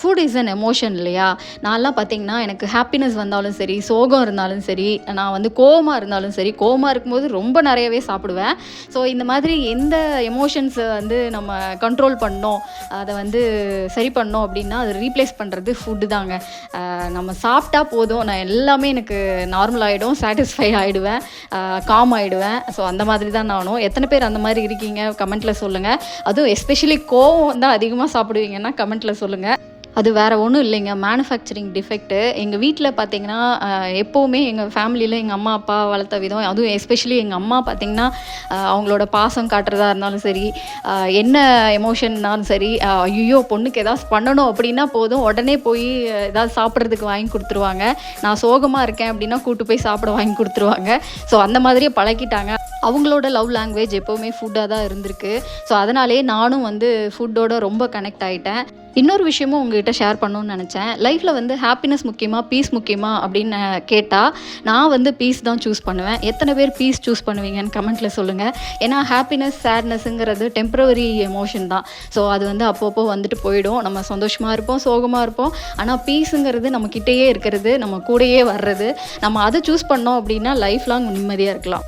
Food is an emotion இல்லையா? நான்லாம் பார்த்தீங்கன்னா, எனக்கு ஹாப்பினஸ் வந்தாலும் சரி, சோகம் இருந்தாலும் சரி, நான் வந்து கோவமா இருந்தாலும் சரி, கோவமா இருக்கும்போது ரொம்ப நெறையவே சாப்பிடுவேன். ஸோ இந்த மாதிரி எந்த எமோஷன்ஸ வந்து நம்ம கண்ட்ரோல் பண்ணணும், அத வந்து சரி பண்ணோம் அப்படின்னா, அத ரீப்ளேஸ் பண்றது ஃபுட்டு தாங்க. நம்ம சாப்பிட்டா போதும், நான் எல்லாமே எனக்கு நார்மல் ஆயிடும், சாட்டிஸ்ஃபை ஆயிடுவேன், காம் ஆயிடுவேன். ஸோ அந்த மாதிரி தான் நானும். எத்தனை பேர் அந்த மாரி இருக்கீங்க? கமெண்ட்ல சொல்லுங்க. அதுவும் எஸ்பெஷலி கோவம் தான் அதிகமா சாப்பிடுவீங்கன்னா, கமெண்ட்ல சொல்லுங்க. அது வேறு ஒன்றும் இல்லைங்க, மேனுஃபேக்சரிங் டிஃபெக்ட்டு. எங்கள் வீட்டில் பார்த்தீங்கன்னா, எப்போவுமே எங்கள் ஃபேமிலியில் எங்கள் அம்மா, அப்பா வளர்த்த விதம், அதுவும் எஸ்பெஷலி எங்கள் அம்மா பார்த்தீங்கன்னா, அவங்களோட பாசம் காட்டுறதா இருந்தாலும் சரி, என்ன எமோஷன்னாலும் சரி, ஐயோ பொண்ணுக்கு ஏதாவது பண்ணணும் அப்படின்னா போதும், உடனே போய் ஏதாவது சாப்பிட்றதுக்கு வாங்கி கொடுத்துருவாங்க. நான் சோகமாக இருக்கேன் அப்படின்னா கூட்டு போய் சாப்பிட வாங்கி கொடுத்துருவாங்க. ஸோ அந்த மாதிரியே பழக்கிட்டாங்க. அவங்களோட லவ் லாங்குவேஜ் எப்போவுமே ஃபுட்டாக தான் இருந்திருக்கு. ஸோ அதனாலேயே நானும் வந்து ஃபுட்டோட ரொம்ப கனெக்ட் ஆகிட்டேன். இன்னொரு விஷயமும் உங்ககிட்ட ஷேர் பண்ணணும்னு நினச்சேன். லைஃப்பில் வந்து ஹாப்பினஸ் முக்கியமா, பீஸ் முக்கியமா அப்படின்னு கேட்டால், நான் வந்து பீஸ் தான் சூஸ் பண்ணுவேன். எத்தனை பேர் பீஸ் சூஸ் பண்ணுவீங்கன்னு கமெண்ட்டில் சொல்லுங்கள். ஏன்னா ஹாப்பினஸ், சேட்னஸ்ஸுங்கிறது டெம்பரவரி எமோஷன் தான். ஸோ அது வந்து அப்பப்போ வந்துட்டு போயிடும். நம்ம சந்தோஷமாக இருப்போம், சோகமாக இருப்போம். ஆனால் பீஸுங்கிறது நம்மக்கிட்டேயே இருக்கிறது, நம்ம கூடயே வர்றது. நம்ம அதை சூஸ் பண்ணோம் அப்படின்னா லைஃப் லாங் நிம்மதியாக இருக்கலாம்.